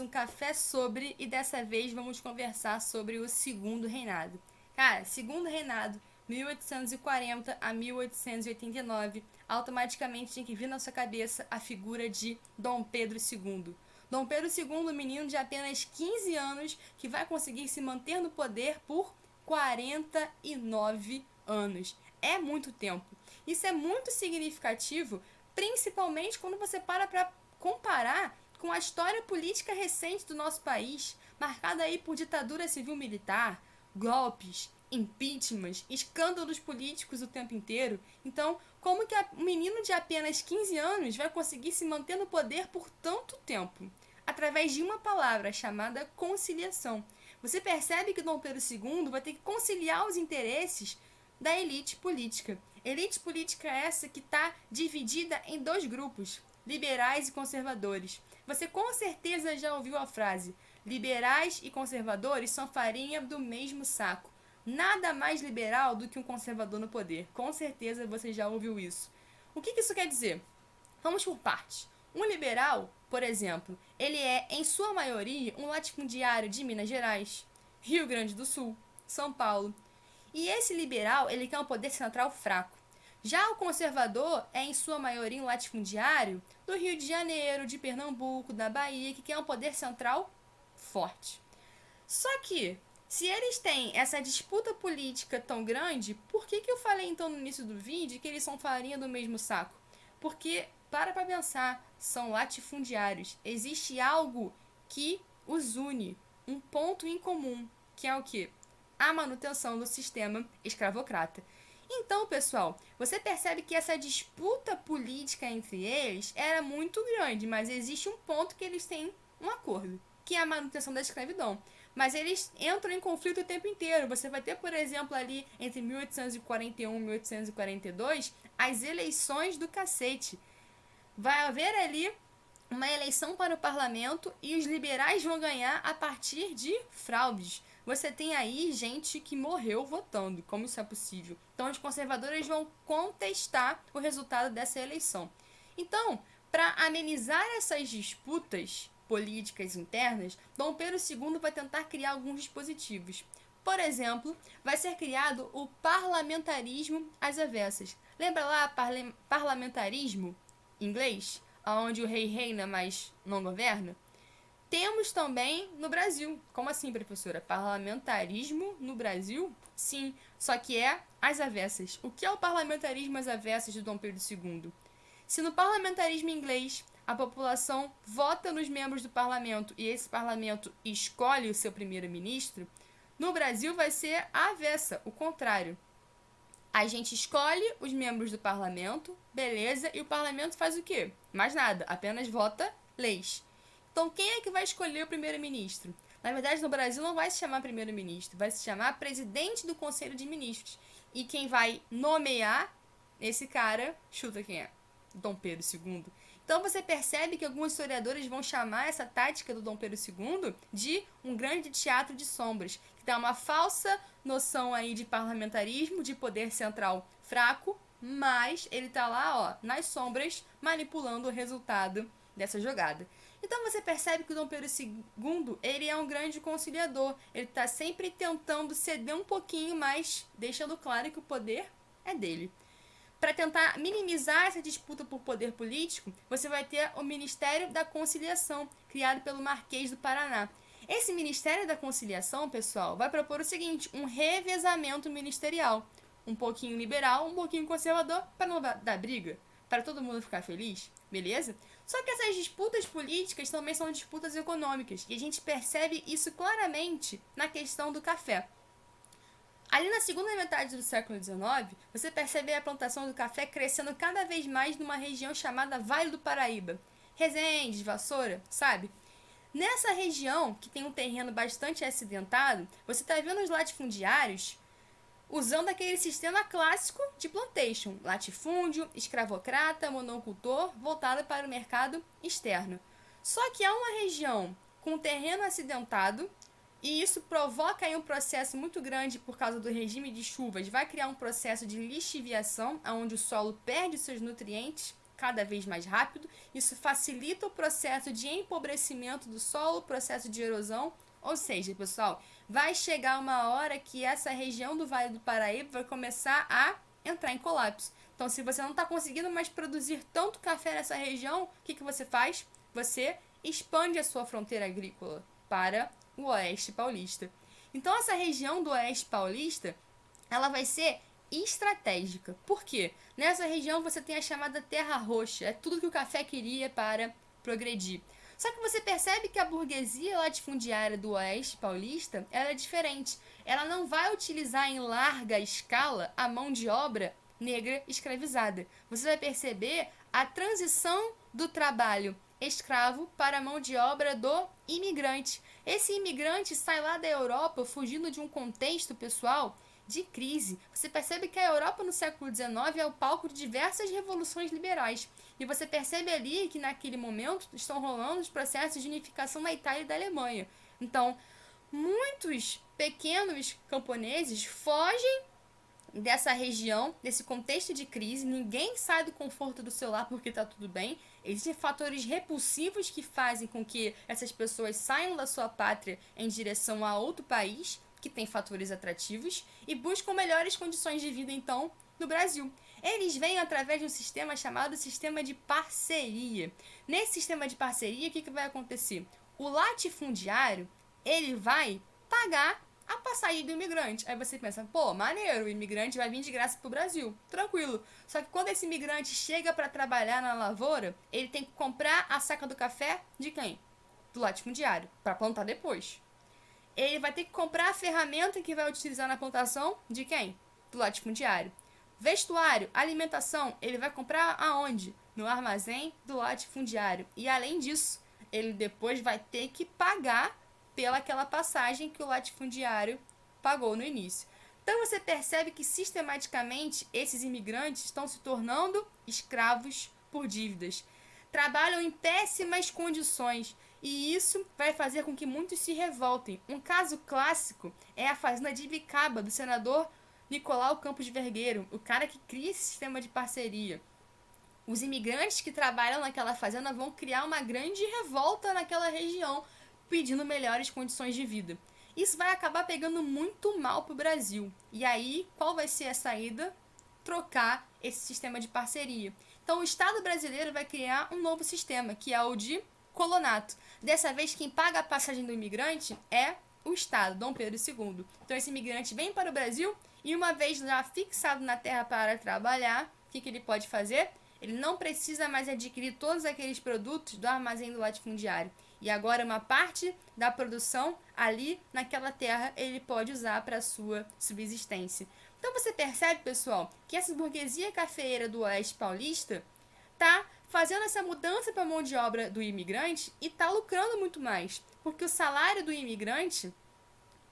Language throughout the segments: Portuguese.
um café sobre, e dessa vez vamos conversar sobre o Segundo Reinado. Cara, Segundo Reinado, 1840 a 1889, automaticamente tem que vir na sua cabeça a figura de Dom Pedro II. Dom Pedro II, menino de apenas 15 anos, que vai conseguir se manter no poder por 49 anos. É muito tempo. Isso é muito significativo, principalmente quando você para comparar com a história política recente do nosso país, marcada aí por ditadura civil-militar, golpes, impeachments, escândalos políticos o tempo inteiro. Então, como que um menino de apenas 15 anos vai conseguir se manter no poder por tanto tempo? Através de uma palavra chamada conciliação. Você percebe que Dom Pedro II vai ter que conciliar os interesses da elite política. Elite política essa que está dividida em dois grupos, liberais e conservadores. Você com certeza já ouviu a frase: liberais e conservadores são farinha do mesmo saco. Nada mais liberal do que um conservador no poder. Com certeza você já ouviu isso. O que isso quer dizer? Vamos por partes. Um liberal, por exemplo, ele é, em sua maioria, um latifundiário de Minas Gerais, Rio Grande do Sul, São Paulo. E esse liberal, ele quer um poder central fraco. Já o conservador é, em sua maioria, um latifundiário do Rio de Janeiro, de Pernambuco, da Bahia, que quer um poder central forte. Só que, se eles têm essa disputa política tão grande, por que eu falei então no início do vídeo que eles são farinha do mesmo saco? Porque, para pensar, são latifundiários. Existe algo que os une, um ponto em comum, que é o quê? A manutenção do sistema escravocrata. Então, pessoal, você percebe que essa disputa política entre eles era muito grande, mas existe um ponto que eles têm um acordo, que é a manutenção da escravidão. Mas eles entram em conflito o tempo inteiro. Você vai ter, por exemplo, ali entre 1841 e 1842, as eleições do cacete. Vai haver ali uma eleição para o parlamento e os liberais vão ganhar a partir de fraudes. Você tem aí gente que morreu votando. Como isso é possível? Então, os conservadores vão contestar o resultado dessa eleição. Então, para amenizar essas disputas políticas internas, Dom Pedro II vai tentar criar alguns dispositivos. Por exemplo, vai ser criado o parlamentarismo às avessas. Lembra lá parlamentarismo inglês, onde o rei reina, mas não governa? Temos também no Brasil. Como assim, professora? Parlamentarismo no Brasil? Sim, só que é às avessas. O que é o parlamentarismo às avessas de Dom Pedro II? Se no parlamentarismo inglês a população vota nos membros do parlamento e esse parlamento escolhe o seu primeiro-ministro, no Brasil vai ser a avessa, o contrário. A gente escolhe os membros do parlamento, beleza, e o parlamento faz o quê? Mais nada, apenas vota leis. Então, quem é que vai escolher o primeiro-ministro? Na verdade, no Brasil não vai se chamar primeiro-ministro, vai se chamar presidente do Conselho de Ministros. E quem vai nomear esse cara, chuta quem é? Dom Pedro II. Então você percebe que alguns historiadores vão chamar essa tática do Dom Pedro II de um grande teatro de sombras, que dá uma falsa noção aí de parlamentarismo, de poder central fraco, mas ele tá lá, ó, nas sombras, manipulando o resultado dessa jogada. Então você percebe que o Dom Pedro II, ele é um grande conciliador. Ele está sempre tentando ceder um pouquinho, mas deixando claro que o poder é dele. Para tentar minimizar essa disputa por poder político, você vai ter o Ministério da Conciliação, criado pelo Marquês do Paraná. Esse Ministério da Conciliação, pessoal, vai propor o seguinte: um revezamento ministerial. Um pouquinho liberal, um pouquinho conservador, para não dar briga, para todo mundo ficar feliz, beleza? Só que essas disputas políticas também são disputas econômicas, e a gente percebe isso claramente na questão do café. Ali na segunda metade do século XIX, você percebe a plantação do café crescendo cada vez mais numa região chamada Vale do Paraíba. Resende, Vassoura, sabe? Nessa região, que tem um terreno bastante acidentado, você está vendo os latifundiários usando aquele sistema clássico de plantation, latifúndio, escravocrata, monocultor, voltado para o mercado externo. Só que há uma região com terreno acidentado, e isso provoca aí um processo muito grande por causa do regime de chuvas. Vai criar um processo de lixiviação, onde o solo perde seus nutrientes cada vez mais rápido. Isso facilita o processo de empobrecimento do solo, processo de erosão. Ou seja, pessoal, vai chegar uma hora que essa região do Vale do Paraíba vai começar a entrar em colapso. Então, se você não está conseguindo mais produzir tanto café nessa região, o que você faz? Você expande a sua fronteira agrícola para o Oeste Paulista. Então, essa região do Oeste Paulista, ela vai ser estratégica. Por quê? Nessa região você tem a chamada Terra Roxa. É tudo que o café queria para progredir. Só que você percebe que a burguesia latifundiária do Oeste Paulista, ela é diferente. Ela não vai utilizar em larga escala a mão de obra negra escravizada. Você vai perceber a transição do trabalho escravo para a mão de obra do imigrante. Esse imigrante sai lá da Europa fugindo de um contexto, pessoal, de crise. Você percebe que a Europa no século XIX é o palco de diversas revoluções liberais. E você percebe ali que naquele momento estão rolando os processos de unificação na Itália e da Alemanha. Então, muitos pequenos camponeses fogem dessa região, desse contexto de crise. Ninguém sai do conforto do seu lar porque está tudo bem. Existem fatores repulsivos que fazem com que essas pessoas saiam da sua pátria em direção a outro país que tem fatores atrativos e buscam melhores condições de vida, então, no Brasil. Eles vêm através de um sistema chamado sistema de parceria. Nesse sistema de parceria, o que vai acontecer? O latifundiário, ele vai pagar a passagem do imigrante. Aí você pensa, pô, maneiro, o imigrante vai vir de graça pro Brasil. Tranquilo. Só que quando esse imigrante chega para trabalhar na lavoura, ele tem que comprar a saca do café de quem? Do latifundiário, para plantar depois. Ele vai ter que comprar a ferramenta que vai utilizar na plantação de quem? Do latifundiário. Vestuário, alimentação, ele vai comprar aonde? No armazém do latifundiário. E além disso, ele depois vai ter que pagar pelaquela passagem que o latifundiário pagou no início. Então você percebe que sistematicamente esses imigrantes estão se tornando escravos por dívidas. Trabalham em péssimas condições. E isso vai fazer com que muitos se revoltem. Um caso clássico é a fazenda de Ibicaba, do senador Nicolau Campos Vergueiro, o cara que cria esse sistema de parceria. Os imigrantes que trabalham naquela fazenda vão criar uma grande revolta naquela região, pedindo melhores condições de vida. Isso vai acabar pegando muito mal para o Brasil. E aí, qual vai ser a saída? Trocar esse sistema de parceria. Então, o Estado brasileiro vai criar um novo sistema, que é o de colonato. Dessa vez, quem paga a passagem do imigrante é o Estado, Dom Pedro II. Então, esse imigrante vem para o Brasil e, uma vez já fixado na terra para trabalhar, o que ele pode fazer? Ele não precisa mais adquirir todos aqueles produtos do armazém do latifundiário. E agora, uma parte da produção ali naquela terra ele pode usar para a sua subsistência. Então, você percebe, pessoal, que essa burguesia cafeeira do Oeste Paulista está fazendo essa mudança para a mão de obra do imigrante e está lucrando muito mais, porque o salário do imigrante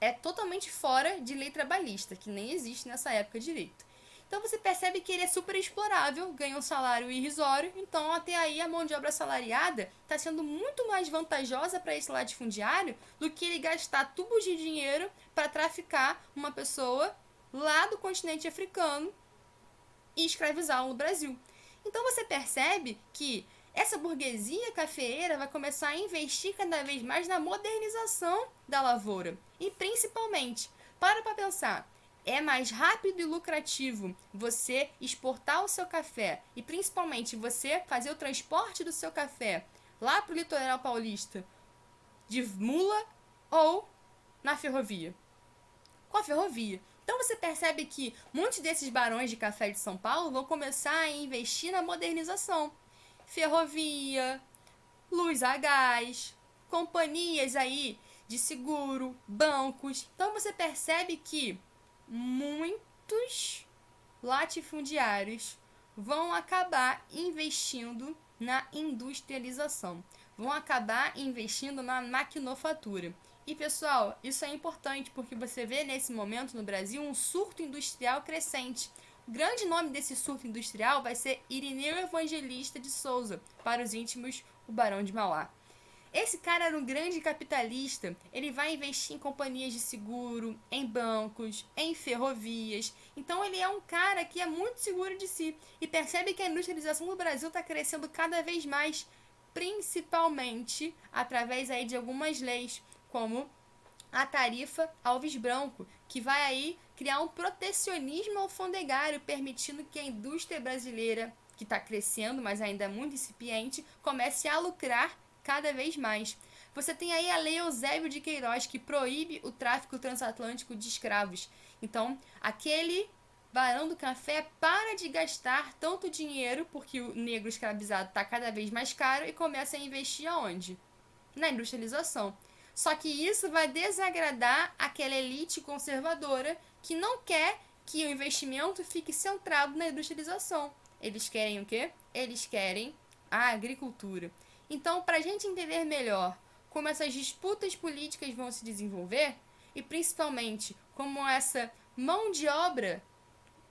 é totalmente fora de lei trabalhista, que nem existe nessa época direito. Então você percebe que ele é super explorável, ganha um salário irrisório, então até aí a mão de obra assalariada está sendo muito mais vantajosa para esse latifundiário do que ele gastar tubos de dinheiro para traficar uma pessoa lá do continente africano e escravizá-lo no Brasil. Então você percebe que essa burguesia cafeeira vai começar a investir cada vez mais na modernização da lavoura. E principalmente, para pensar, é mais rápido e lucrativo você exportar o seu café e principalmente você fazer o transporte do seu café lá para o litoral paulista de mula ou na ferrovia? Com a ferrovia. Então você percebe que muitos desses barões de café de São Paulo vão começar a investir na modernização. Ferrovia, luz a gás, companhias aí de seguro, bancos. Então você percebe que muitos latifundiários vão acabar investindo na industrialização, vão acabar investindo na maquinofatura. E pessoal, isso é importante porque você vê nesse momento no Brasil um surto industrial crescente. O grande nome desse surto industrial vai ser Irineu Evangelista de Souza, para os íntimos, o Barão de Mauá. Esse cara era um grande capitalista, ele vai investir em companhias de seguro, em bancos, em ferrovias. Então ele é um cara que é muito seguro de si e percebe que a industrialização do Brasil está crescendo cada vez mais, principalmente através aí de algumas leis, como a tarifa Alves Branco, que vai aí criar um protecionismo alfandegário, permitindo que a indústria brasileira, que está crescendo, mas ainda é muito incipiente, comece a lucrar cada vez mais. Você tem aí a Lei Eusébio de Queiroz, que proíbe o tráfico transatlântico de escravos. Então, aquele Barão do Café para de gastar tanto dinheiro, porque o negro escravizado está cada vez mais caro, e começa a investir aonde? Na industrialização. Só que isso vai desagradar aquela elite conservadora que não quer que o investimento fique centrado na industrialização. Eles querem o quê? Eles querem a agricultura. Então, para a gente entender melhor como essas disputas políticas vão se desenvolver e principalmente como essa mão de obra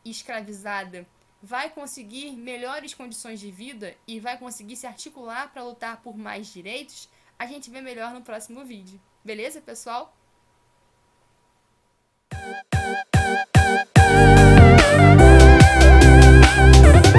escravizada vai conseguir melhores condições de vida e vai conseguir se articular para lutar por mais direitos, a gente vê melhor no próximo vídeo. Beleza, pessoal?